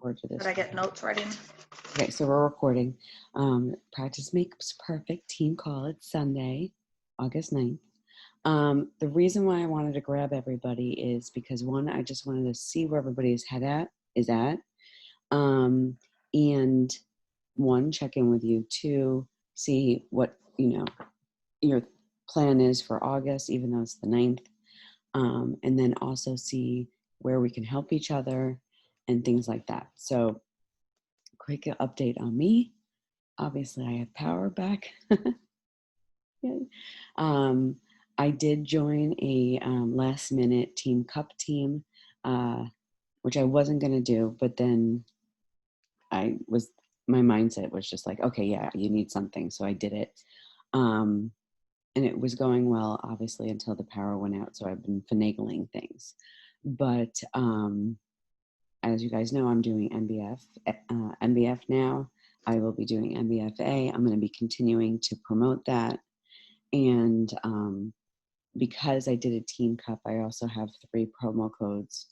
record for this. Did I get notes ready? Okay, so we're recording. Practice Makes Perfect team call. It's Sunday, August 9th. The reason why I wanted to grab everybody is because one, I just wanted to see where everybody's head is at. And one, check in with you. Two, see what, your plan is for August, even though it's the 9th. And then also see where we can help each other and things like that. So quick update on me. Obviously, I have power back. I did join a last minute Team Cup team, which I wasn't going to do, but then my mindset was just like, okay, yeah, you need something. So I did it. And it was going well, obviously, until the power went out. So I've been finagling things. But as you guys know, I'm doing MBF now. I will be doing MBFA. I'm going to be continuing to promote that. And because I did a Team Cup, I also have 3 promo codes,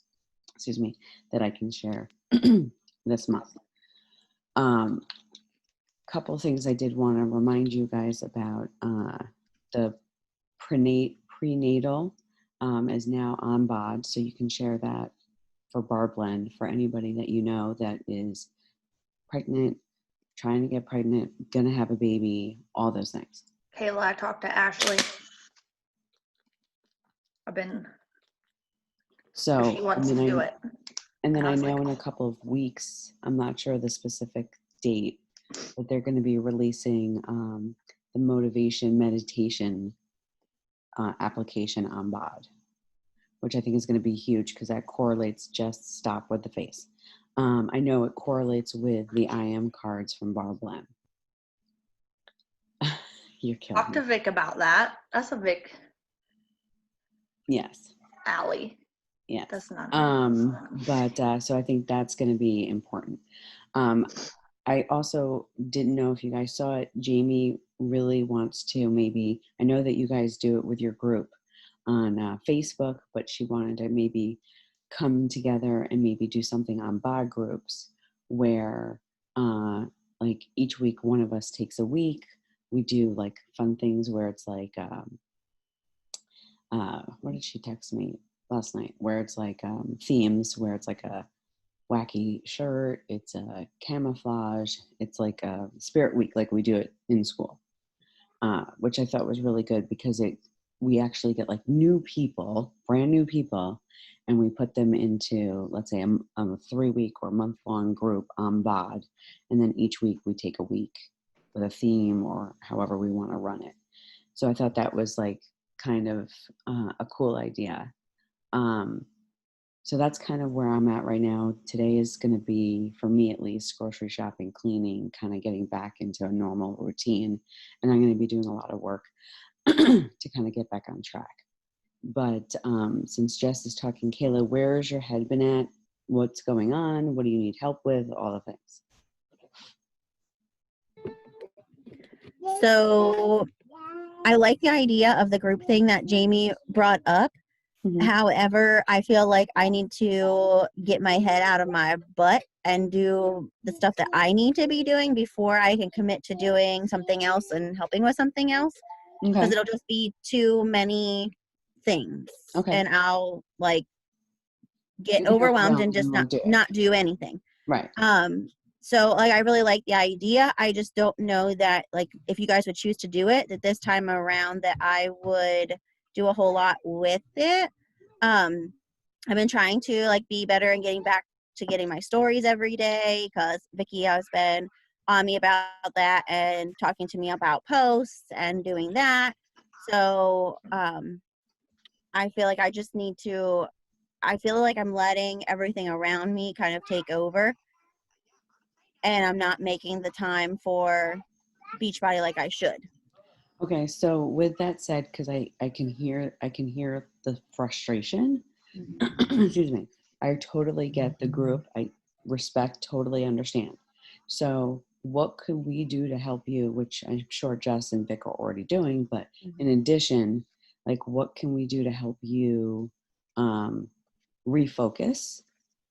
that I can share this month. Couple things I did want to remind you guys about. The prenatal is now on BOD, so you can share that for Barblend for anybody that you know that is pregnant, trying to get pregnant, gonna have a baby, all those things. Kayla, I talked to Ashley. She wants to do it. And then I know in a couple of weeks, I'm not sure the specific date, but they're going to be releasing the motivation meditation application on BOD, which I think is going to be huge because that correlates. Just stop with the face. I know it correlates with the IM cards from Barblend. You're killing me. Talk to Vic about that. That's a Vic. Yes. Alley. Yes. That's not. So I think that's going to be important. I also didn't know if you guys saw it. Jamie really wants to I know that you guys do it with your group on Facebook, but she wanted to maybe come together and maybe do something on BOD groups where like each week one of us takes a week. We do like fun things where it's like, what did she text me last night? Where it's like themes, where it's like a wacky shirt, it's a camouflage, it's like a spirit week, like we do it in school, which I thought was really good because we actually get like brand new people, and we put them into, let's say, a 3-week or month-long group on BOD, and then each week we take a week with a theme or however we want to run it. So I thought that was like kind of a cool idea. So that's kind of where I'm at right now. Today is going to be, for me at least, grocery shopping, cleaning, kind of getting back into a normal routine. And I'm going to be doing a lot of work to kind of get back on track. But since Jess is talking, Kayla, where's your head been at? What's going on? What do you need help with? All the things. So I like the idea of the group thing that Jamie brought up. Mm-hmm. However, I feel like I need to get my head out of my butt and do the stuff that I need to be doing before I can commit to doing something else and helping with something else. Because it'll just be too many things. Okay. And I'll like get overwhelmed and just not do anything. Right. So like I really like the idea. I just don't know that like if you guys would choose to do it, that this time around that I would do a whole lot with it. I've been trying to like be better and getting back to getting my stories every day because Vicky has been on me about that and talking to me about posts and doing that. So I feel like I just need to, I feel like I'm letting everything around me kind of take over, and I'm not making the time for Beachbody like I should. Okay, so with that said, because I can hear the frustration. Mm-hmm. Excuse me. I totally get the group. I respect, totally understand. So what could we do to help you, which I'm sure Jess and Vic are already doing, but in addition, like what can we do to help you refocus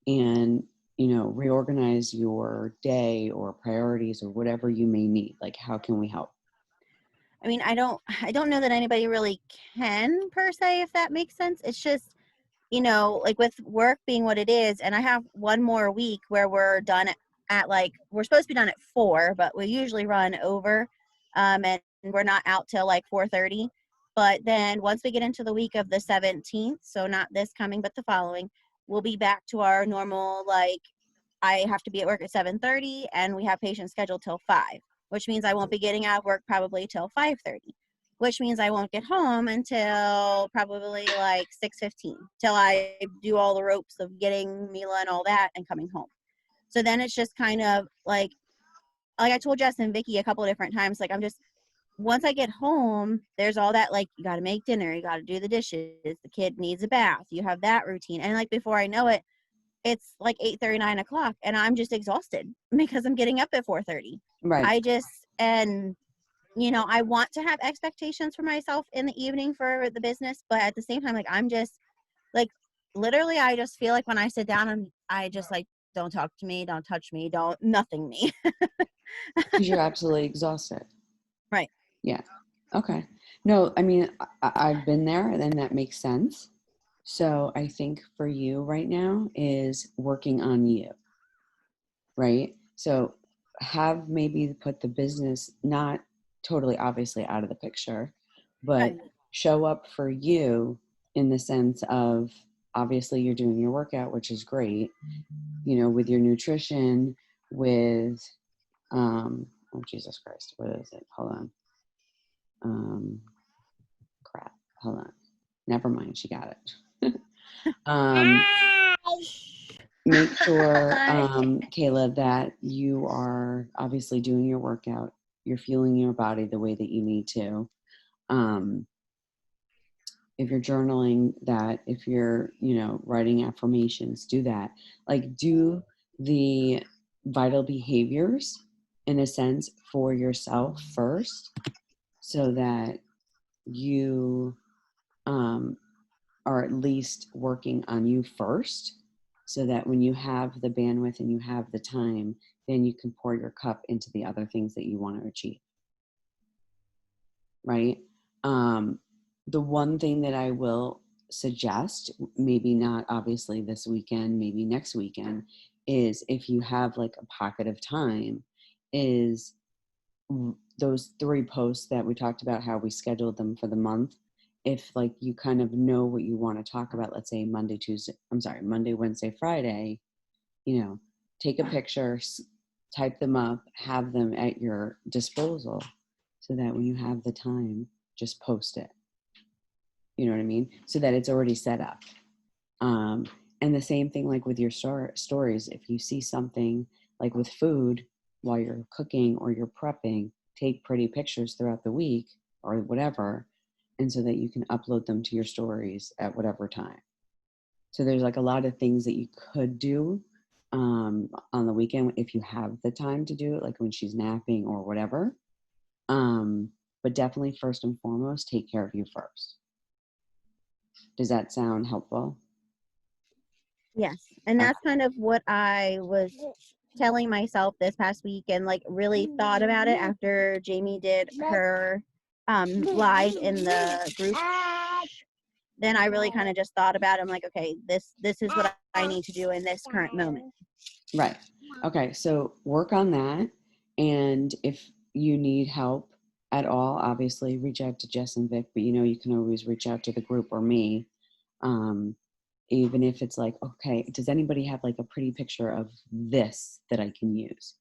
and reorganize your day or priorities or whatever you may need? Like, how can we help? I mean, I don't know that anybody really can per se, if that makes sense. It's just, like with work being what it is, and I have one more week where we're done at like, we're supposed to be done at 4, but we usually run over, and we're not out till like 4:30. But then once we get into the week of the 17th, so not this coming, but the following, we'll be back to our normal, like, I have to be at work at 7:30 and we have patients scheduled till 5, which means I won't be getting out of work probably till 5:30, which means I won't get home until probably like 6:15 till I do all the ropes of getting Mila and all that and coming home. So then it's just kind of like I told Jess and Vicky a couple of different times, like, I'm just, once I get home, there's all that, like, you got to make dinner, you got to do the dishes, the kid needs a bath, you have that routine. And like before I know it, it's like 8:30, 9 o'clock, and I'm just exhausted because I'm getting up at 4:30. Right. And I want to have expectations for myself in the evening for the business, but at the same time, like, I'm just like, literally, I just feel like when I sit down and I just like, don't talk to me, don't touch me, don't nothing me. Because you're absolutely exhausted. Right. Yeah. Okay. No, I mean, I've been there, and that makes sense. So I think for you right now is working on you, right? So have maybe put the business not totally obviously out of the picture, but Right. show up for you in the sense of, obviously you're doing your workout, which is great, with your nutrition, with, oh Jesus Christ, what is it? Hold on. Crap. Hold on. Never mind. She got it. Make sure, Kayla, that you are obviously doing your workout. You're fueling your body the way that you need to. If you're journaling, that if you're, writing affirmations, do that. Like, do the vital behaviors in a sense for yourself first, so that you are at least working on you first, so that when you have the bandwidth and you have the time, then you can pour your cup into the other things that you want to achieve. Right? The one thing that I will suggest, maybe not obviously this weekend, maybe next weekend, is if you have like a pocket of time, is those 3 posts that we talked about, how we scheduled them for the month. If like you kind of know what you want to talk about, let's say Monday, Wednesday, Friday, take a picture, type them up, have them at your disposal, so that when you have the time, just post it. You know what I mean? So that it's already set up. And the same thing like with your stories. If you see something like with food while you're cooking or you're prepping, take pretty pictures throughout the week or whatever, and so that you can upload them to your stories at whatever time. So there's like a lot of things that you could do on the weekend if you have the time to do it, like when she's napping or whatever. But definitely first and foremost, take care of you first. Does that sound helpful? Yes. And that's kind of what I was telling myself this past week, and like really thought about it after Jamie did her live in the group. Then I really kind of just thought about it. I'm like, okay, this is what I need to do in this current moment. Right. Okay. So work on that. And if you need help at all, obviously reach out to Jess and Vic, but you can always reach out to the group or me. Even if it's like, okay, does anybody have like a pretty picture of this that I can use?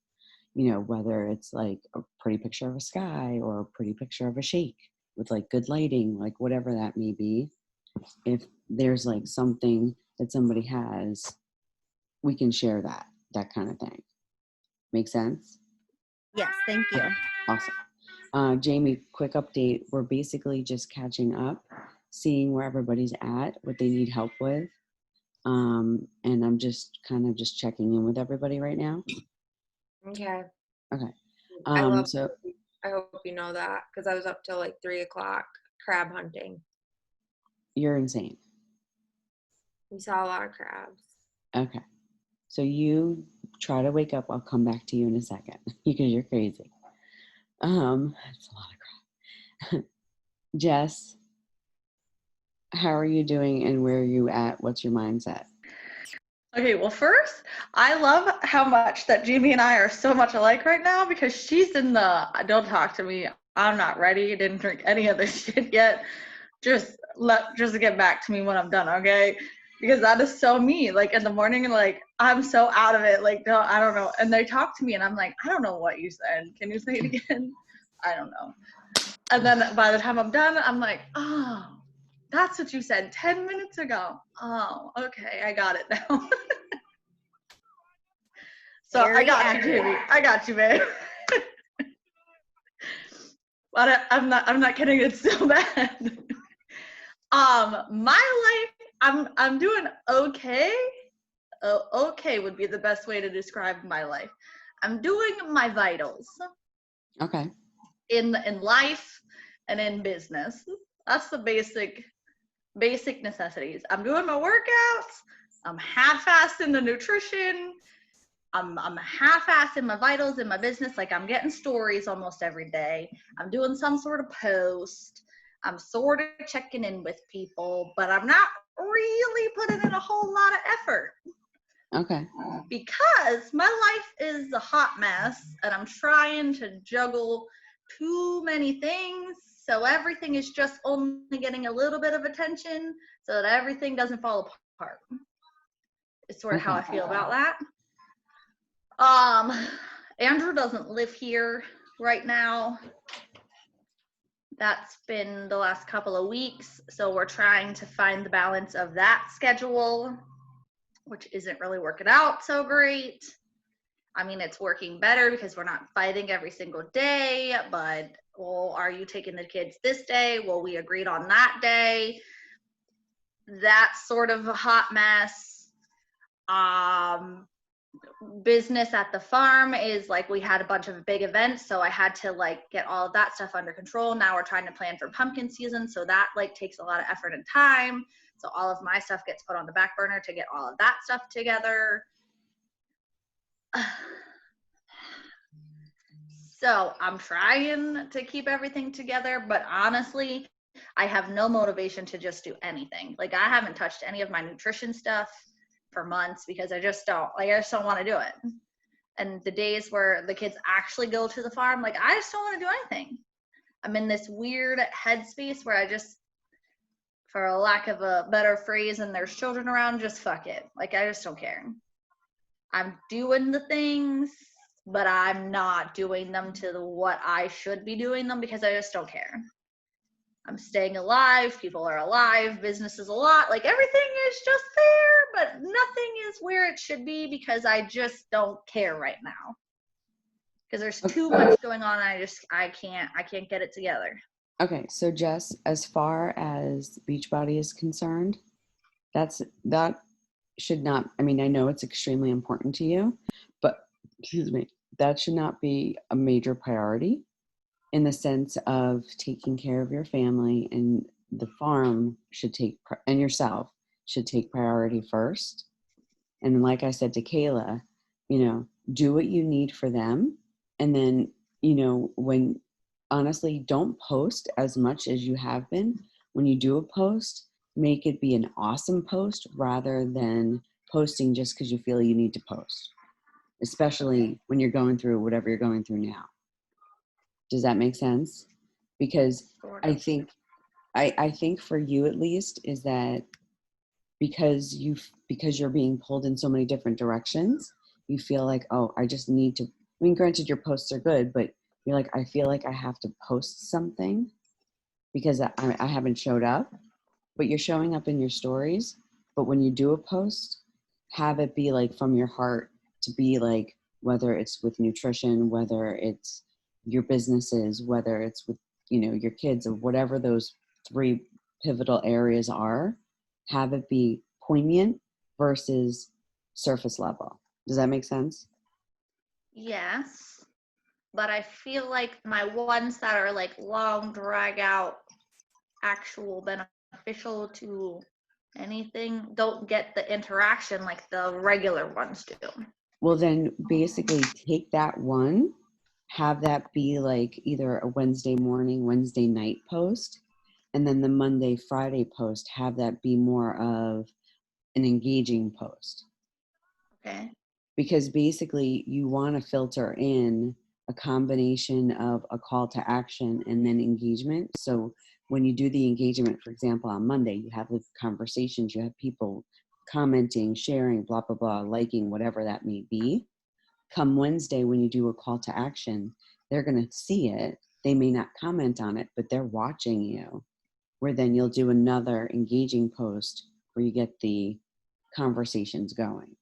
Whether it's like a pretty picture of a sky or a pretty picture of a shake with like good lighting, like whatever that may be. If there's like something that somebody has, we can share that kind of thing. Make sense? Yes, thank you. Awesome. Jamie, quick update. We're basically just catching up, seeing where everybody's at, what they need help with. And I'm just kind of just checking in with everybody right now. Okay. Okay. I hope you know that, because I was up till like 3 o'clock crab hunting. You're insane. We saw a lot of crabs. Okay. So you try to wake up. I'll come back to you in a second because you're crazy. It's a lot of crap. Jess, how are you doing and where are you at? What's your mindset? Okay, well, first, I love how much that Jamie and I are so much alike right now because she's in the don't talk to me. I'm not ready. Didn't drink any of this shit yet. Just get back to me when I'm done, okay? Because that is so me. Like in the morning, and like I'm so out of it. Like no, I don't know. And they talk to me, and I'm like, I don't know what you said. Can you say it again? I don't know. And then by the time I'm done, I'm like, oh, that's what you said 10 minutes ago. Oh, okay, I got it now. So Very I got accurate. you, Jamie. I got you, babe. But I'm not kidding. It's so bad. My life, I'm doing okay. Okay would be the best way to describe my life. I'm doing my vitals Okay. in life and in business. That's the basic necessities. I'm doing my workouts. I'm half-assed in the nutrition. I'm half-assed in my vitals in my business. Like I'm getting stories almost every day. I'm doing some sort of post. I'm sort of checking in with people, but I'm not really putting in a whole lot of effort Okay. because my life is a hot mess and I'm trying to juggle too many things. So everything is just only getting a little bit of attention so that everything doesn't fall apart. It's sort of how I feel about that. Andrew doesn't live here right now. That's been the last couple of weeks. So we're trying to find the balance of that schedule, which isn't really working out so great. I mean, it's working better because we're not fighting every single day, but, well, are you taking the kids this day? Well, we agreed on that day. That's sort of a hot mess. Business at the farm is like we had a bunch of big events, so I had to like get all of that stuff under control. Now we're trying to plan for pumpkin season, so that like takes a lot of effort and time. So all of my stuff gets put on the back burner to get all of that stuff together. So I'm trying to keep everything together, but honestly, I have no motivation to just do anything. Like I haven't touched any of my nutrition stuff for months because I just don't want to do it. And the days where the kids actually go to the farm, like I just don't want to do anything. I'm in this weird headspace where I just, for a lack of a better phrase, and there's children around, just fuck it. Like I just don't care. I'm doing the things, but I'm not doing them to what I should be doing them because I just don't care. I'm staying alive. People are alive. Business is a lot. Like everything is just there, but nothing is where it should be because I just don't care right now. Because there's too much going on. And I can't get it together. Okay. So Jess, as far as Beachbody is concerned, that should not, I mean, I know it's extremely important to you, but excuse me, that should not be a major priority in the sense of taking care of your family, and the farm should take, and yourself should take priority first. And like I said to Kayla, do what you need for them. And then, when honestly, don't post as much as you have been. When you do a post, make it be an awesome post rather than posting just because you feel you need to post, especially when you're going through whatever you're going through now. Does that make sense? Because I think for you at least is that because you're being pulled in so many different directions, you feel like, oh, I just need to, I mean, granted your posts are good, but you're like, I feel like I have to post something because I haven't showed up, but you're showing up in your stories. But when you do a post, have it be like from your heart, to be like, whether it's with nutrition, whether it's your businesses, whether it's with, your kids, or whatever those 3 pivotal areas are, have it be poignant versus surface level. Does that make sense? Yes. But I feel like my ones that are like long drag out, actual beneficial to anything, don't get the interaction like the regular ones do. Well, then basically take that one, have that be like either a Wednesday morning, Wednesday night post, and then the Monday, Friday post, have that be more of an engaging post. Okay. Because basically you want to filter in a combination of a call to action and then engagement. So when you do the engagement, for example, on Monday, you have the conversations, you have people commenting, sharing, blah, blah, blah, liking, whatever that may be. Come Wednesday, when you do a call to action, they're going to see it. They may not comment on it, but they're watching you. Where then you'll do another engaging post where you get the conversations going,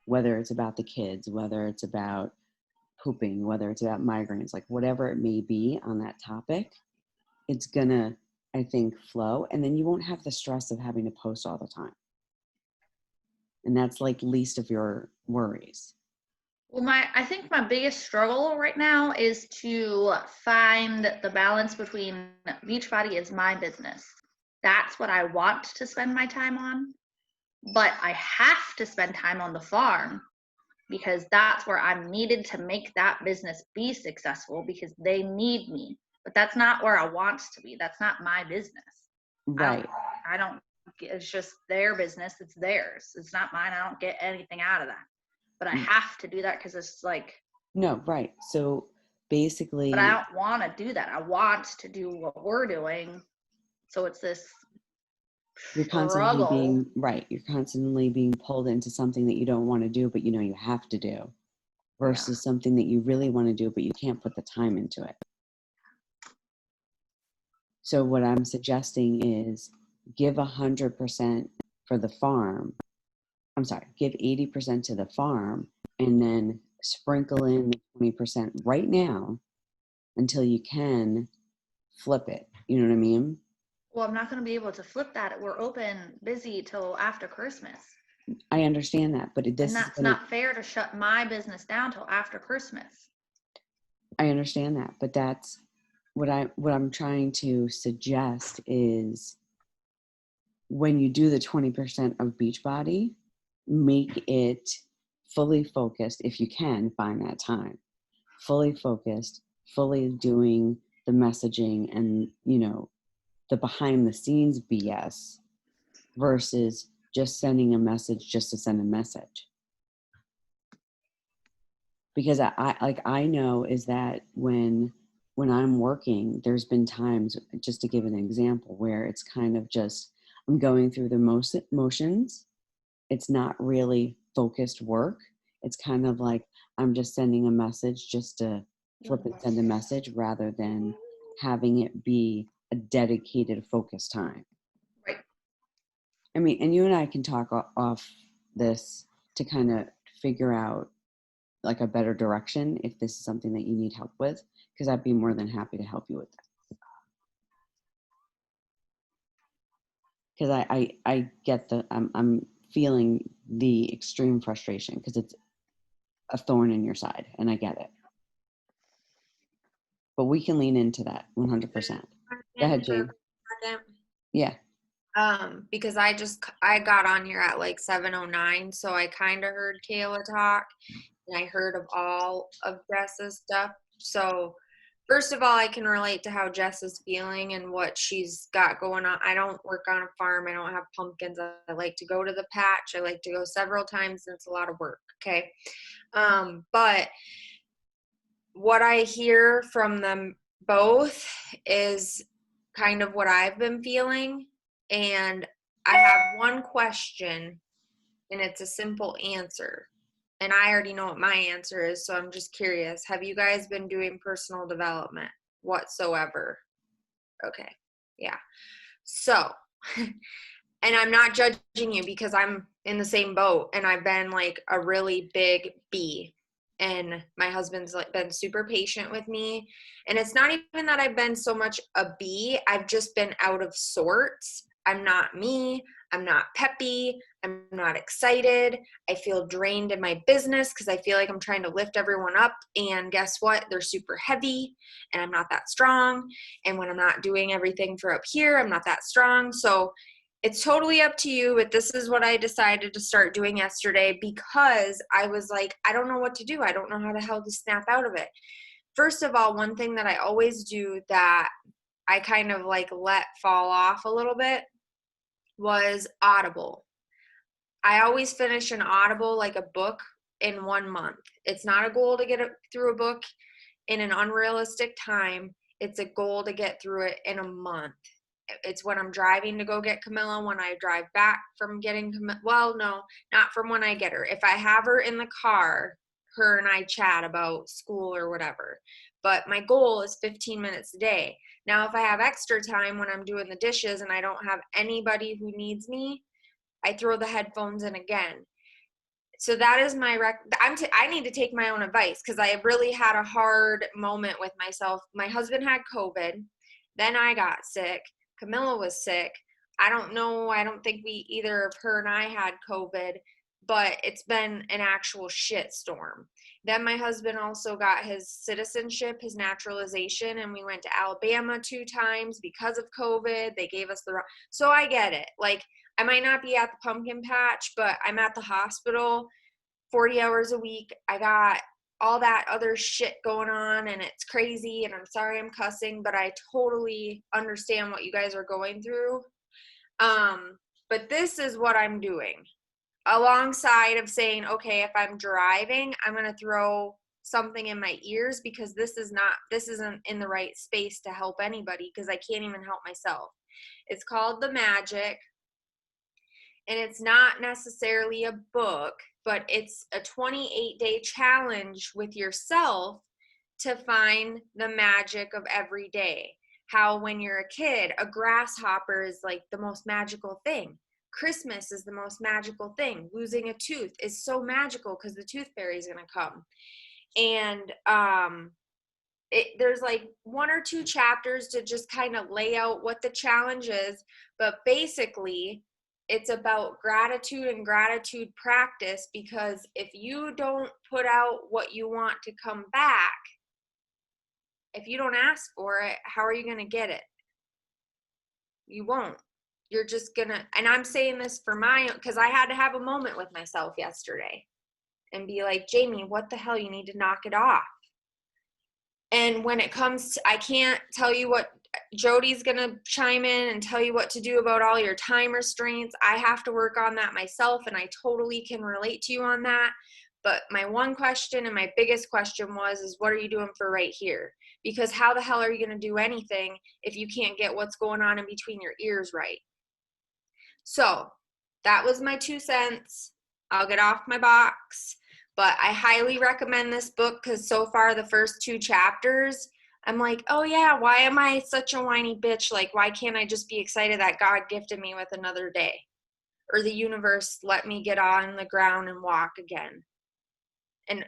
whether it's about the kids, whether it's about pooping, whether it's about migraines, like whatever it may be on that topic, it's gonna, I think, flow. And then you won't have the stress of having to post all the time. And that's like least of your worries. Well, I think my biggest struggle right now is to find the balance between Beachbody is my business. That's what I want to spend my time on, but I have to spend time on the farm because that's where I'm needed to make that business be successful because they need me. But that's not where I want to be. That's not my business. Right. I don't, it's just their business. It's theirs. It's not mine. I don't get anything out of that. But I have to do that because it's like, no, right. So basically, but I don't want to do that. I want to do what we're doing. So it's this you're constantly struggle. being right. You're constantly being pulled into something that you don't want to do, but you know you have to do, versus something that you really want to do, but you can't put the time into it. So what I'm suggesting is give 100% for the farm. I'm sorry, give 80% to the farm and then sprinkle in the 20% right now until you can flip it. You know what I mean? Well, I'm not going to be able to flip that. We're open, busy till after Christmas. I understand that, but And that's not fair to shut my business down till after Christmas. I understand that, but that's what I'm trying to suggest is when you do the 20% of Beachbody, make it fully focused if you can find that time. Fully focused, fully doing the messaging and, you know, the behind the scenes BS versus just sending a message just to send a message. Because I know is that when I'm working, there's been times, just to give an example, where it's kind of just I'm going through the motions. It's not really focused work. It's kind of like I'm just sending a message just to flip and send a message rather than having it be a dedicated focused time. Right. I mean, and you and I can talk off this to kind of figure out like a better direction if this is something that you need help with, because I'd be more than happy to help you with that. Because I get I'm feeling the extreme frustration because it's a thorn in your side, and I get it. But we can lean into that 100%. Go ahead, Jane. Yeah. Because I got on here at like 7:09, so I kind of heard Kayla talk, and I heard of all of Jess's stuff. So first of all, I can relate to how Jess is feeling and what she's got going on. I don't work on a farm. I don't have pumpkins. I like to go to the patch. I like to go several times, and it's a lot of work. Okay. But what I hear from them both is kind of what I've been feeling. And I have one question, and it's a simple answer. And I already know what my answer is, so I'm just curious. Have you guys been doing personal development whatsoever? Okay. Yeah. So, and I'm not judging you because I'm in the same boat, and I've been like a really big B. And my husband's like been super patient with me. And it's not even that I've been so much a B. I've just been out of sorts. I'm not me. I'm not peppy. I'm not excited. I feel drained in my business because I feel like I'm trying to lift everyone up. And guess what? They're super heavy, and I'm not that strong. And when I'm not doing everything for up here, I'm not that strong. So it's totally up to you, but this is what I decided to start doing yesterday because I was like, I don't know what to do. I don't know how the hell to snap out of it. First of all, one thing that I always do that I kind of like let fall off a little bit was Audible. I always finish an Audible, like a book, in 1 month. It's not a goal to get through a book in an unrealistic time. It's a goal to get through it in a month. It's when I'm driving to go get Camilla, when I drive back from getting Camilla. Well, no, not from when I get her. If I have her in the car, her and I chat about school or whatever. But my goal is 15 minutes a day. Now, if I have extra time when I'm doing the dishes and I don't have anybody who needs me, I throw the headphones in again. So that is my I need to take my own advice because I really had a hard moment with myself. My husband had COVID. Then I got sick. Camilla was sick. I don't know. I don't think either of her and I had COVID, but it's been an actual shit storm. Then my husband also got his citizenship, his naturalization, and we went to Alabama 2 times because of COVID. They gave us so I get it. Like, I might not be at the pumpkin patch, but I'm at the hospital 40 hours a week. I got all that other shit going on and it's crazy, and I'm sorry I'm cussing, but I totally understand what you guys are going through. But this is what I'm doing alongside of saying, okay, if I'm driving, I'm going to throw something in my ears because this isn't in the right space to help anybody because I can't even help myself. It's called The Magic, and it's not necessarily a book, but it's a 28-day challenge with yourself to find the magic of every day. How when you're a kid, a grasshopper is like the most magical thing. Christmas is the most magical thing. Losing a tooth is so magical because the tooth fairy is going to come. And there's like 1 or 2 chapters to just kind of lay out what the challenge is. But basically, it's about gratitude and gratitude practice, because if you don't put out what you want to come back, if you don't ask for it, how are you going to get it? You won't. You're just going to, and I'm saying this for because I had to have a moment with myself yesterday and be like, Jamie, what the hell? You need to knock it off. And when it comes to, I can't tell you what, Jody's going to chime in and tell you what to do about all your time restraints. I have to work on that myself, and I totally can relate to you on that. But my one question and my biggest question is what are you doing for right here? Because how the hell are you going to do anything if you can't get what's going on in between your ears right? So that was my 2 cents. I'll get off my box. But I highly recommend this book because so far the first 2 chapters, I'm like, oh yeah, why am I such a whiny bitch? Like, why can't I just be excited that God gifted me with another day? Or the universe let me get on the ground and walk again. And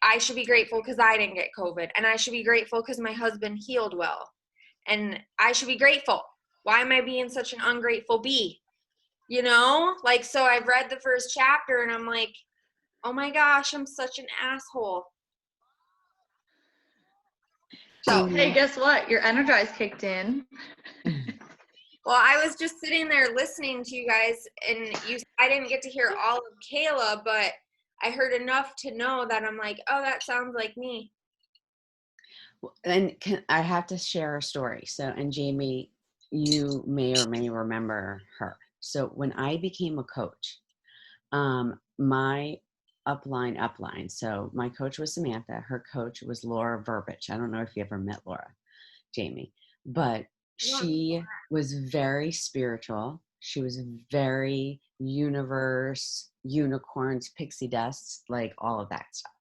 I should be grateful because I didn't get COVID. And I should be grateful because my husband healed well. And I should be grateful. Why am I being such an ungrateful bee? You know? Like, so I've read the first chapter and I'm like, oh my gosh, I'm such an asshole. So, Hey, guess what? Your Energize kicked in. well, I was just sitting there listening to you guys, and I didn't get to hear all of Kayla, but I heard enough to know that I'm like, oh, that sounds like me. And I have to share a story. So, and Jamie, you may or may remember her. So when I became a coach, my upline. So my coach was Samantha. Her coach was Laura Verbich. I don't know if you ever met Laura, Jamie, but she was very spiritual. She was very universe, unicorns, pixie dust, like all of that stuff.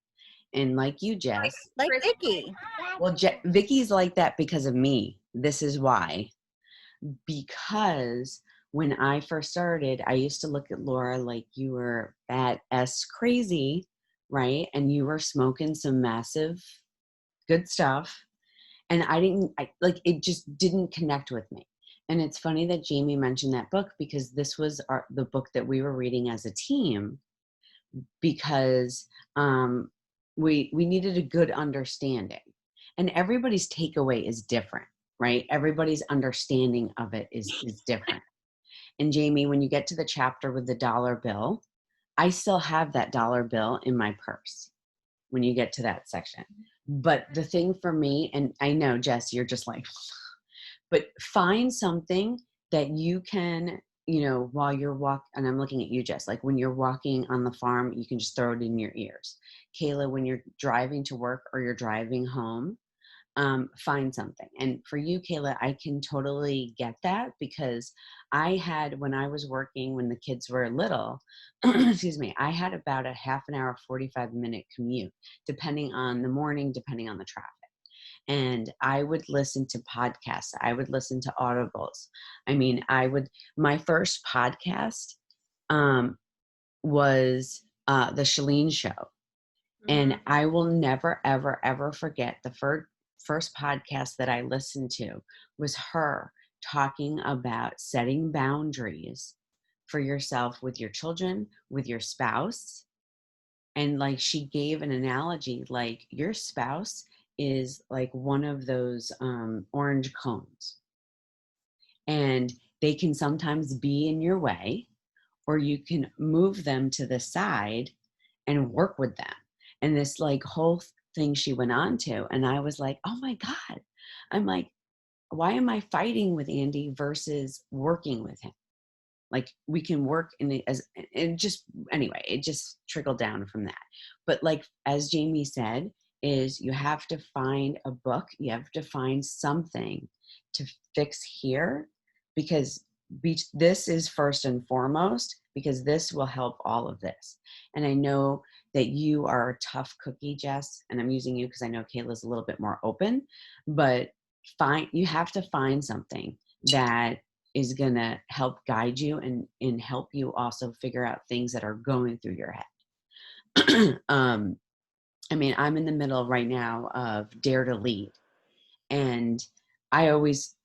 And like you, Jess. Like Vicky. Well, Vicky's like that because of me. This is why. Because when I first started, I used to look at Laura like you were badass crazy, right? And you were smoking some massive good stuff. And it just didn't connect with me. And it's funny that Jamie mentioned that book because this was the book that we were reading as a team because we needed a good understanding. And everybody's takeaway is different, right? Everybody's understanding of it is different. And Jamie, when you get to the chapter with the dollar bill, I still have that dollar bill in my purse when you get to that section. But the thing for me, and I know, Jess, you're just like, but find something that you can, you know, while you're and I'm looking at you, Jess, like when you're walking on the farm, you can just throw it in your ears. Kayla, when you're driving to work or you're driving home, find something. And for you, Kayla, I can totally get that, because I had, when I was working, when the kids were little, excuse me, I had about a half an hour, 45-minute commute, depending on the morning, depending on the traffic. And I would listen to podcasts. I would listen to audibles. I mean, my first podcast was the Shalene Show. And I will never, ever, ever forget the first podcast that I listened to was her talking about setting boundaries for yourself with your children, with your spouse. And like, she gave an analogy, like your spouse is like one of those orange cones, and they can sometimes be in your way, or you can move them to the side and work with them. And this like whole thing she went on to, and I was like, oh my God, I'm like, why am I fighting with Andy versus working with him? Like, we can work in it as, and just, anyway, it just trickled down from that. But like, as Jamie said, is you have to find a book, you have to find something to fix here, because this is first and foremost, because this will help all of this. And I know that you are a tough cookie, Jess, and I'm using you because I know Kayla's a little bit more open, but you have to find something that is going to help guide you and help you also figure out things that are going through your head. I mean, I'm in the middle right now of Dare to Lead, and I always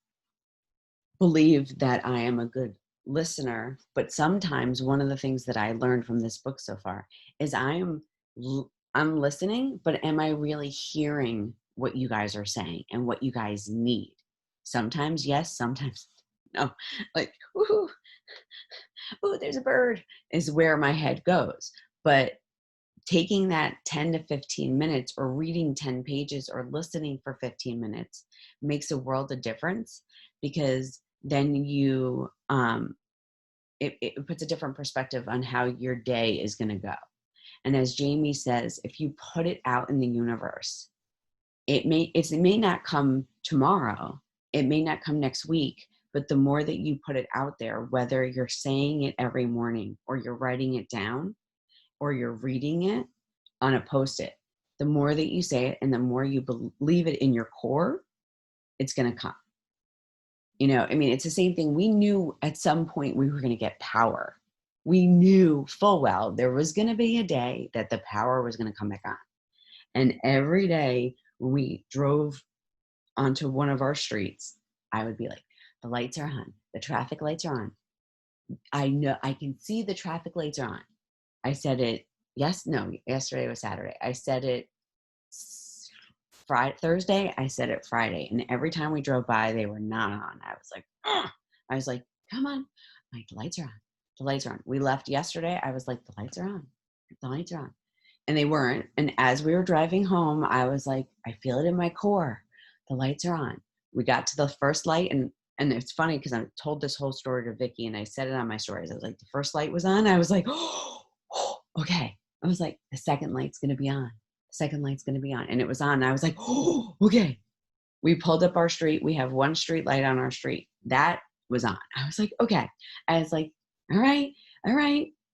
believe that I am a good listener, but sometimes one of the things that I learned from this book so far is I'm listening, but am I really hearing what you guys are saying and what you guys need? Sometimes yes, sometimes no. Like, ooh, there's a bird is where my head goes. But taking that 10 to 15 minutes or reading 10 pages or listening for 15 minutes makes a world of difference, because then you it puts a different perspective on how your day is going to go. And as Jamie says, if you put it out in the universe, it may not come tomorrow, it may not come next week, but the more that you put it out there, whether you're saying it every morning or you're writing it down or you're reading it on a post-it, the more that you say it and the more you believe it in your core, it's going to come. You know, I mean, it's the same thing. We knew at some point we were going to get power. We knew full well there was going to be a day that the power was going to come back on. And every day when we drove onto one of our streets, I would be like, the lights are on. The traffic lights are on. I know, I can see the traffic lights are on. I said it, yesterday was Saturday. I said it Thursday, I said it Friday. And every time we drove by, they were not on. I was like, ugh. I was like, come on. Like, the lights are on. The lights are on. We left yesterday. I was like, the lights are on. The lights are on. And they weren't. And as we were driving home, I was like, I feel it in my core. The lights are on. We got to the first light, and it's funny because I told this whole story to Vicky, and I said it on my stories. I was like, the first light was on. I was like, oh, okay. I was like, the second light's going to be on. The second light's going to be on. And it was on. And I was like, oh, okay. We pulled up our street. We have one street light on our street. That was on. I was like, okay. I was like, all right.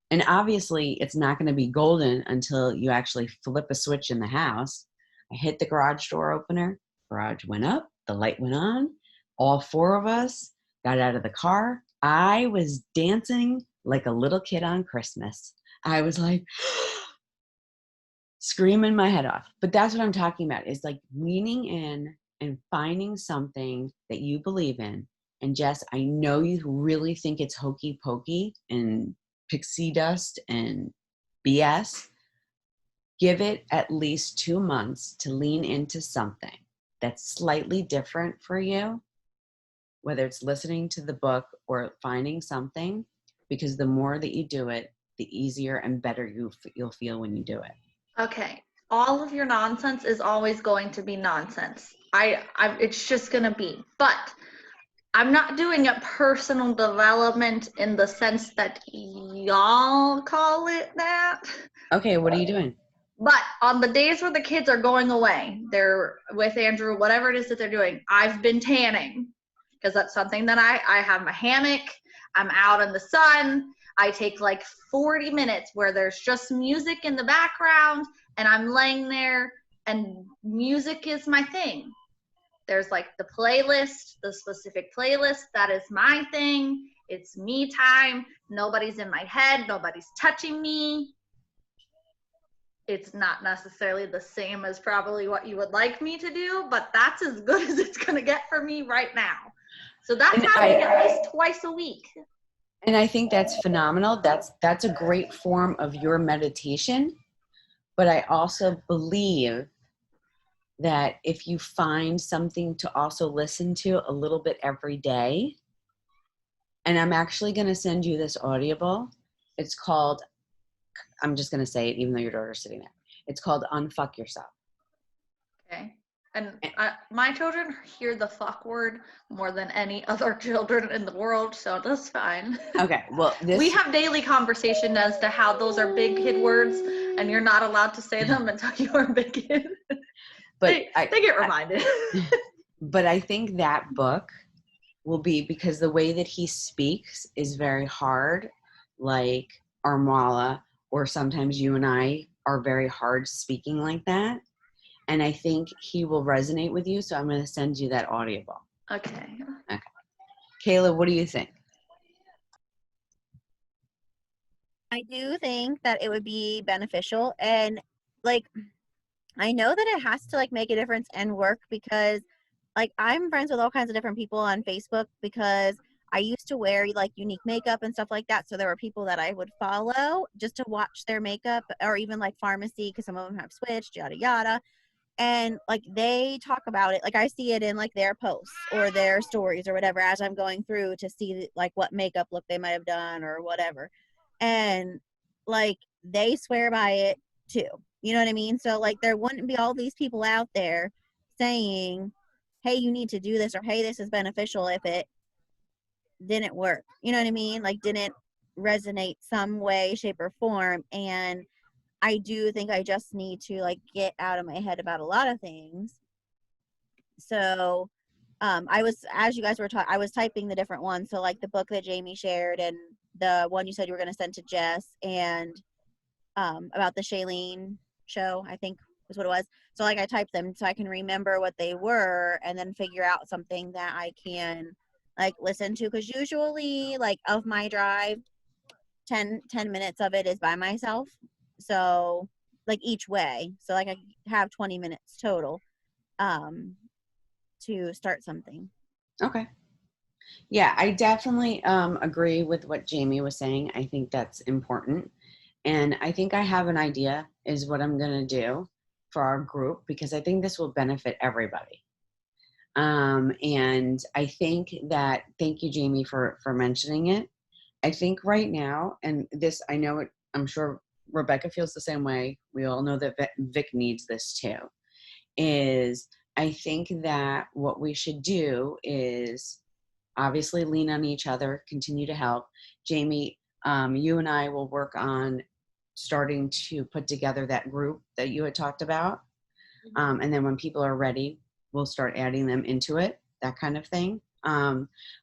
And obviously it's not going to be golden until you actually flip a switch in the house. I hit the garage door opener. Garage went up. The light went on. All four of us got out of the car. I was dancing like a little kid on Christmas. I was like screaming my head off. But that's what I'm talking about, is like leaning in and finding something that you believe in. And Jess, I know you really think it's hokey pokey and pixie dust and BS. Give it at least 2 months to lean into something that's slightly different for you. whether it's listening to the book or finding something, because the more that you do it, the easier and better you'll feel when you do it. Okay. All of your nonsense is always going to be nonsense. It's just gonna be. But I'm not doing it personal development in the sense that y'all call it that. Okay, what are you doing? But on the days where the kids are going away, they're with Andrew, whatever it is that they're doing, I've been tanning because that's something that I have my hammock. I'm out in the sun. I take like 40 minutes where there's just music in the background and I'm laying there and music is my thing. There's like the playlist, the specific playlist. That is my thing. It's me time. Nobody's in my head. Nobody's touching me. It's not necessarily the same as probably what you would like me to do, but that's as good as it's going to get for me right now. So that's happening at least twice a week. And I think that's phenomenal. That's a great form of your meditation. But I also believe that if you find something to also listen to a little bit every day, and I'm actually going to send you this Audible. It's called, I'm just going to say it even though your daughter's sitting there. It's called Unfuck Yourself. Okay. And my children hear the fuck word more than any other children in the world, so that's fine. Okay, well, we have daily conversation as to how those are big kid words, and you're not allowed to say them until you're a big kid. But they get reminded. But I think that book will be, because the way that he speaks is very hard, like Armala, or sometimes you and I are very hard speaking like that. And I think he will resonate with you. So I'm going to send you that Audible. Okay. Kayla, what do you think? I do think that it would be beneficial, and like I know that it has to like make a difference and work, because like I'm friends with all kinds of different people on Facebook, because I used to wear like unique makeup and stuff like that. So there were people that I would follow just to watch their makeup, or even like pharmacy, because some of them have switched, yada yada. And like they talk about it, like I see it in like their posts or their stories or whatever as I'm going through to see like what makeup look they might have done or whatever. And like they swear by it too. You know what I mean? So like there wouldn't be all these people out there saying, hey, you need to do this, or hey, this is beneficial, if it didn't work. You know what I mean? Like didn't resonate some way, shape, or form. And I do think I just need to like get out of my head about a lot of things. So I was, as you guys were talking, I was typing the different ones. So like the book that Jamie shared, and the one you said you were going to send to Jess, and about the Shailene show, I think was what it was. So like I typed them so I can remember what they were, and then figure out something that I can like listen to. Because usually like of my drive, 10 minutes of it is by myself. So like each way. So like I have 20 minutes total to start something. Okay. Yeah, I definitely agree with what Jamie was saying. I think that's important. And I think I have an idea is what I'm going to do for our group, because I think this will benefit everybody. And I think that, thank you, Jamie, for mentioning it. I think right now, and this, I know it, I'm sure Rebecca feels the same way. We all know that Vic needs this too, is I think that what we should do is obviously lean on each other, continue to help. Jamie, you and I will work on starting to put together that group that you had talked about. And then when people are ready, we'll start adding them into it, that kind of thing.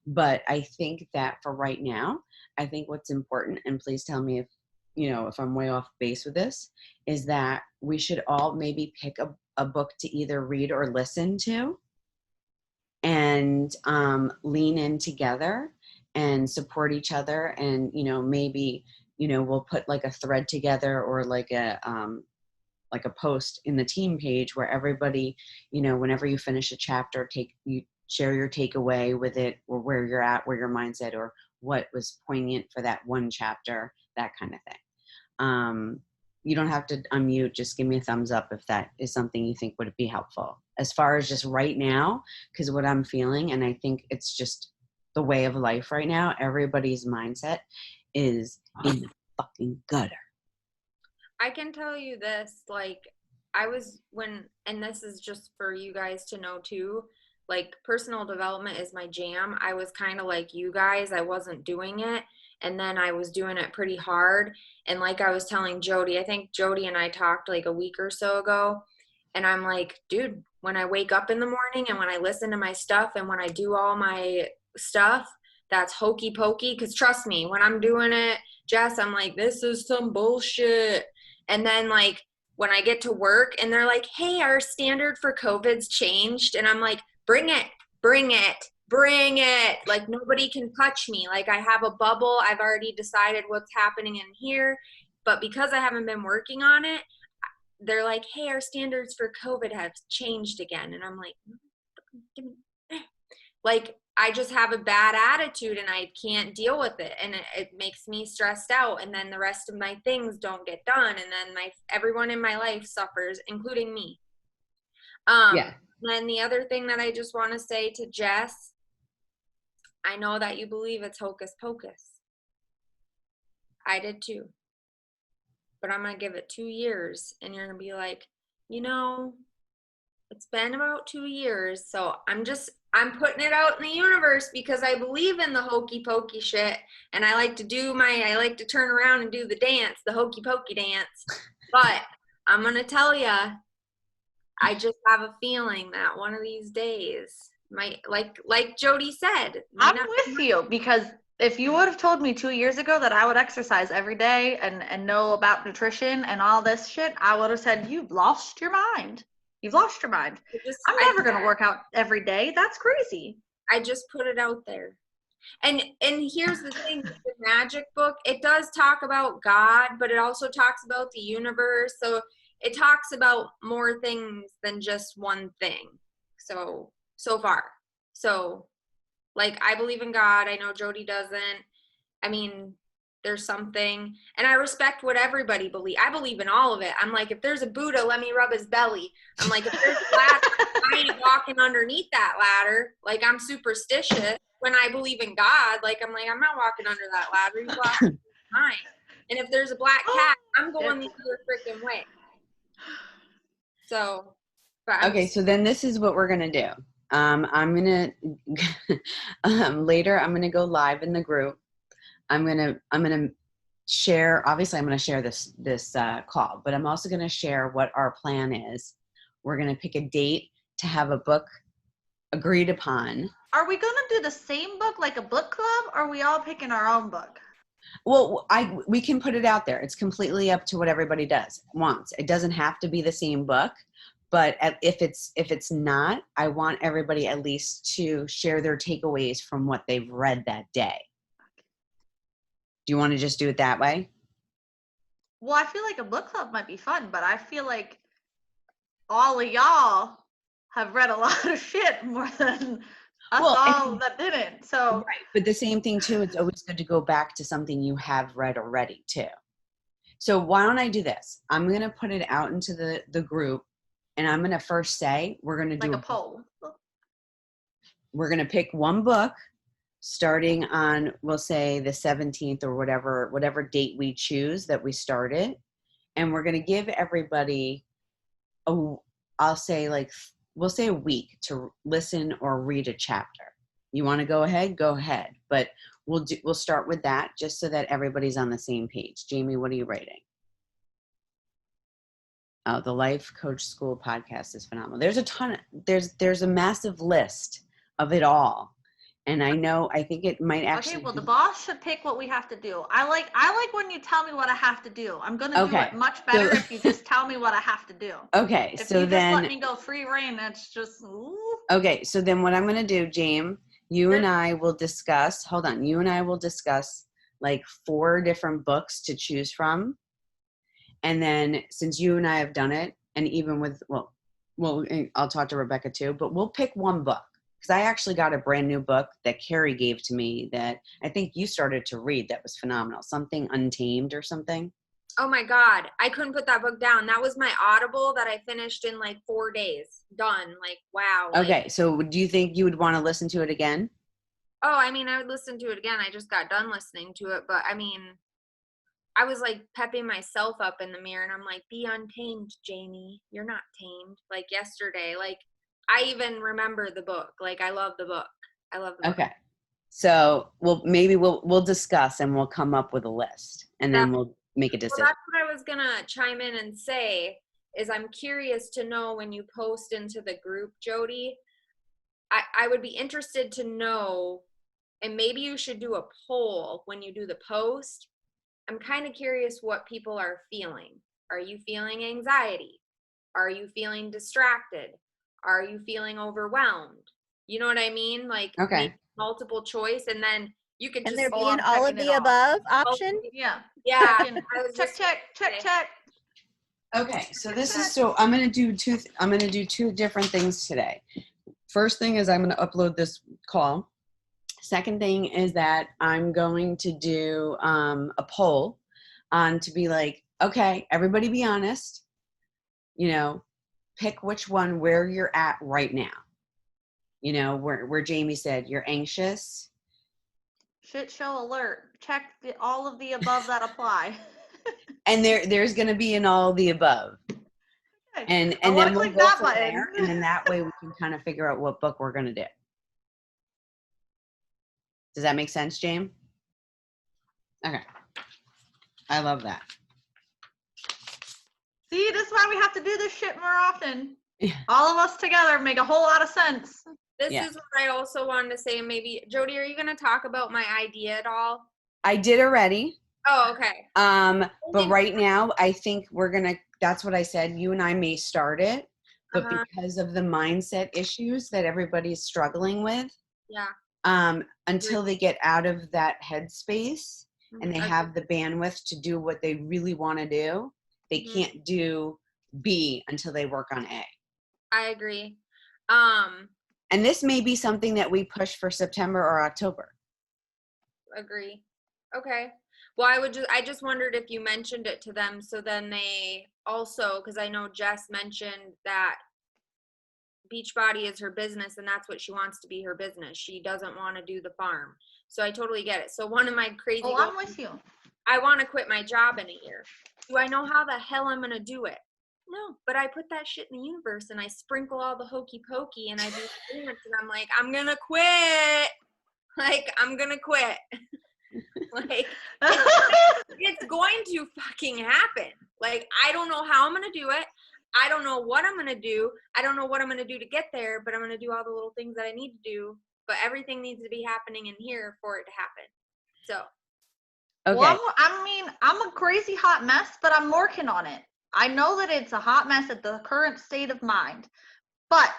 But I think that for right now, I think what's important, and please tell me if I'm way off base with this, is that we should all maybe pick a book to either read or listen to, and lean in together and support each other. And maybe we'll put like a thread together, or like a post in the team page where everybody, whenever you finish a chapter, you share your takeaway with it, or where you're at, where your mindset, or what was poignant for that one chapter, that kind of thing. you don't have to unmute. Just give me a thumbs up if that is something you think would be helpful. As far as just right now, because what I'm feeling, and I think it's just the way of life right now, everybody's mindset is in the fucking gutter. I can tell you this, like, and this is just for you guys to know too, like, personal development is my jam. I was kind of like you guys, I wasn't doing it, and then I was doing it pretty hard. And like I was telling Jody, I think Jody and I talked like a week or so ago, and I'm like, dude, when I wake up in the morning and when I listen to my stuff and when I do all my stuff, that's hokey pokey. Because trust me, when I'm doing it, Jess, I'm like, this is some bullshit. And then like when I get to work and they're like, hey, our standard for COVID's changed. And I'm like, bring it, bring it, bring it. Like, nobody can touch me. Like, I have a bubble. I've already decided what's happening in here. But because I haven't been working on it, they're like, hey, our standards for COVID have changed again. And I'm like, I just have a bad attitude and I can't deal with it. And it makes me stressed out. And then the rest of my things don't get done. And then everyone in my life suffers, including me. Yeah. Then the other thing that I just want to say to Jess, I know that you believe it's hocus pocus. I did too. But I'm going to give it 2 years and you're going to be like, it's been about 2 years. So I'm putting it out in the universe because I believe in the hokey pokey shit. And I like to turn around and do the dance, the hokey pokey dance. But I'm going to tell you, I just have a feeling that one of these days might, like Jody said. I'm with you, because if you would have told me 2 years ago that I would exercise every day and know about nutrition and all this shit, I would have said, you've lost your mind. You've lost your mind. I'm never going to work out every day. That's crazy. I just put it out there. And here's the thing, the magic book, it does talk about God, but it also talks about the universe. So it talks about more things than just one thing. So far. So, like, I believe in God. I know Jody doesn't. I mean, there's something. And I respect what everybody believes. I believe in all of it. I'm like, if there's a Buddha, let me rub his belly. I'm like, if there's a ladder, I ain't walking underneath that ladder. Like, I'm superstitious. When I believe in God, like, I'm not walking under that ladder. He's walking mine. And if there's a black cat, I'm going the other freaking way. So, okay, so then this is what we're going to do. I'm going to, later, I'm going to go live in the group. I'm going to share, obviously I'm going to share this call, but I'm also going to share what our plan is. We're going to pick a date to have a book agreed upon. Are we going to do the same book, like a book club, or are we all picking our own book? Well, we can put it out there. It's completely up to what everybody wants. It doesn't have to be the same book, but if it's not, I want everybody at least to share their takeaways from what they've read that day. Do you want to just do it that way? Well, I feel like a book club might be fun, but I feel like all of y'all have read a lot of shit more than us all that didn't. So, right. But the same thing too, it's always good to go back to something you have read already too. So why don't I do this? I'm going to put it out into the group, and I'm going to first say, we're going to do like a poll. We're going to pick one book starting on, we'll say the 17th or whatever date we choose that we started. And we're going to give everybody we'll say a week to listen or read a chapter. You want to go ahead? Go ahead. But we'll start with that just so that everybody's on the same page. Jamie, what are you writing? Oh, the Life Coach School podcast is phenomenal. There's a ton. There's a massive list of it all. And I think it might actually. Okay, well, the boss should pick what we have to do. I like when you tell me what I have to do. I'm going to do it much better if you just tell me what I have to do. Okay, if so you then. Just let me go free reign, that's just. Ooh. Okay, so then what I'm going to do, James, you and I will discuss, like 4 different books to choose from. And then since you and I have done it, and even with, well, I'll talk to Rebecca too, but we'll pick one book. Because I actually got a brand new book that Carrie gave to me that I think you started to read that was phenomenal. Something Untamed or something. Oh my God. I couldn't put that book down. That was my Audible that I finished in like 4 days. Done. Like, wow. Like, Okay, so do you think you would want to listen to it again? oh, I mean, I would listen to it again. I just got done listening to it. But I mean, I was like pepping myself up in the mirror and I'm like, be untamed, Jamie. You're not tamed. Like yesterday. Like, I even remember the book. Like, I love the book. I love the book. Okay. So we'll discuss and we'll come up with a list and then we'll make a Well, decision. that's what I was gonna chime in and say is I'm curious to know when you post into the group, Jody. I would be interested to know, and maybe you should do a poll when you do the post. I'm kind of curious what people are feeling. Are you feeling anxiety? Are you feeling distracted? Are you feeling overwhelmed? You know what I mean? Like Okay. maybe multiple choice, and then you could Can just there Oh, be an I'm all of checking it the off. above option? Yeah. Yeah. Checking. I was Check, just check, check, say. check. Okay, so I'm gonna do two different things today. First thing is I'm gonna upload this call. Second thing is that I'm going to do a poll on to be like, okay, everybody be honest, pick which one where you're at right now. Where Jamie said you're anxious. Shit show alert. Check all of the above that apply. And there's gonna be an all of the above. And I wanna then we'll click go that from button. there, and then that way we can kind of figure out what book we're gonna do. Does that make sense, James? Okay. I love that. See, this is why we have to do this shit more often. Yeah. All of us together make a whole lot of sense. This Yeah. is what I also wanted to say. Maybe Jody, are you going to talk about my idea at all? I did already. Oh, okay. But right now I think that's what I said. You and I may start it, but because of the mindset issues that everybody's struggling with, until they get out of that headspace and they have the bandwidth to do what they really want to do, they can't do B until they work on A. I agree. And this may be something that we push for September or October. Agree. Okay. Well, I just wondered if you mentioned it to them, so then they also, because I know Jess mentioned that Beachbody is her business and that's what she wants to be her business. She doesn't want to do the farm. So I totally get it. So one of my crazy Oh, I'm with you. I want to quit my job in a year. Do I know how the hell I'm going to do it? No, but I put that shit in the universe and I sprinkle all the hokey pokey and I do dance and I'm like, I'm going to quit. Like, I'm going to quit. Like, it's going to fucking happen. Like, I don't know how I'm going to do it. I don't know what I'm going to do. I don't know what I'm going to do to get there, but I'm going to do all the little things that I need to do. But everything needs to be happening in here for it to happen. So. Okay. Well, I'm a crazy hot mess, but I'm working on it. I know that it's a hot mess at the current state of mind, but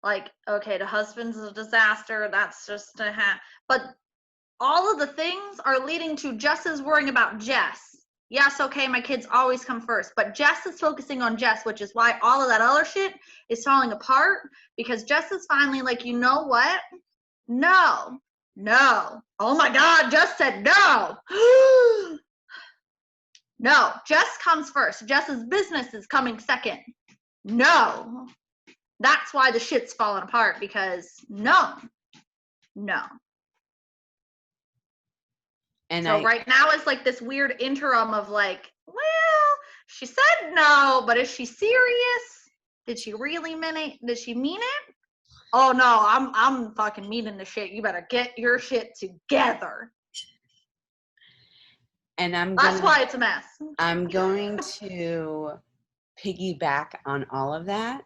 like, okay, the husband's a disaster. That's just but all of the things are leading to Jess is worrying about Jess. Yes, okay, my kids always come first, but Jess is focusing on Jess, which is why all of that other shit is falling apart, because Jess is finally like, you know what? No. Oh my God, Jess said no. No, Jess comes first. Jess's business is coming second. No. That's why the shit's falling apart, because no. And so right now it's like this weird interim of like, well, she said no, but is she serious? Did she really mean it? Did she mean it? Oh no, I'm fucking meaning the shit. You better get your shit together. And that's why it's a mess. I'm going to piggyback on all of that.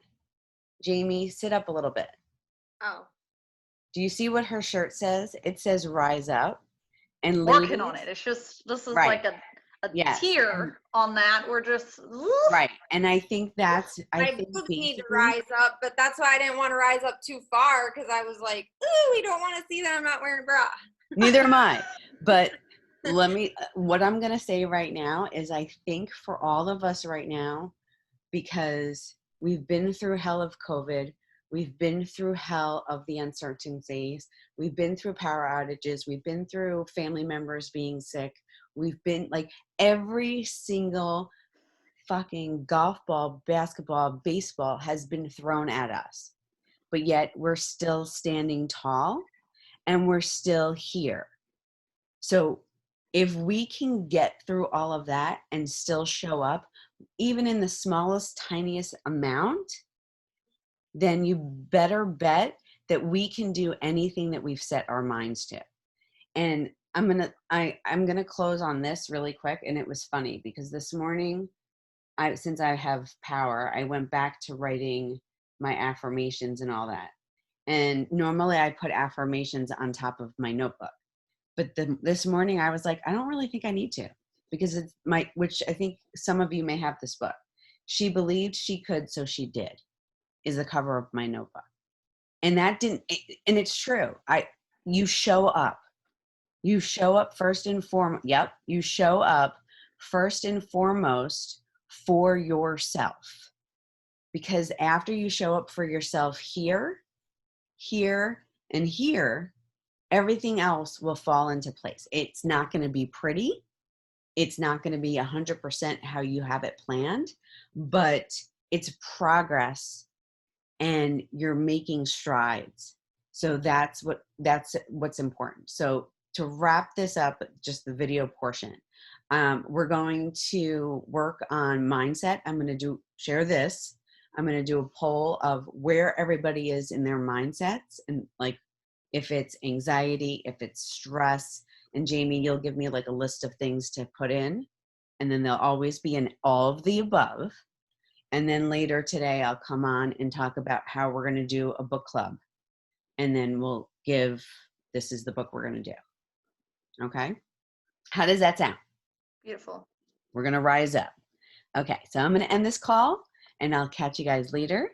Jamie, sit up a little bit. Oh. Do you see what her shirt says? It says rise up. And working on it. It's just, this is like a tier on that. We're just right. And I think that's I think need to rise up, but that's why I didn't want to rise up too far, because I was like, ooh, we don't want to see that I'm not wearing a bra. Neither am I. But what I'm gonna say right now is I think for all of us right now, because we've been through hell of COVID, we've been through hell of the uncertainties, we've been through power outages, we've been through family members being sick, We've been like every single fucking golf ball, basketball, baseball has been thrown at us. But yet we're still standing tall and we're still here. So if we can get through all of that and still show up, even in the smallest, tiniest amount, then you better bet that we can do anything that we've set our minds to. And I'm gonna close on this really quick. And it was funny because this morning, since I have power, I went back to writing my affirmations and all that. And normally I put affirmations on top of my notebook. But this morning I was like, I don't really think I need to, because it's which I think some of you may have this book. She believed she could, so she did, is the cover of my notebook. And that and it's true. You show up. You show up first and foremost. Yep. You show up first and foremost for yourself. Because after you show up for yourself here, and here, everything else will fall into place. It's not going to be pretty. It's not going to be 100% how you have it planned, but it's progress and you're making strides. So that's what's important. So to wrap this up, just the video portion, we're going to work on mindset. I'm going to share this. I'm going to do a poll of where everybody is in their mindsets, and like if it's anxiety, if it's stress. And Jamie, you'll give me like a list of things to put in, and then they'll always be in all of the above. And then later today, I'll come on and talk about how we're going to do a book club. And then we'll this is the book we're going to do. Okay. How does that sound? Beautiful. We're going to rise up. Okay. So I'm going to end this call and I'll catch you guys later.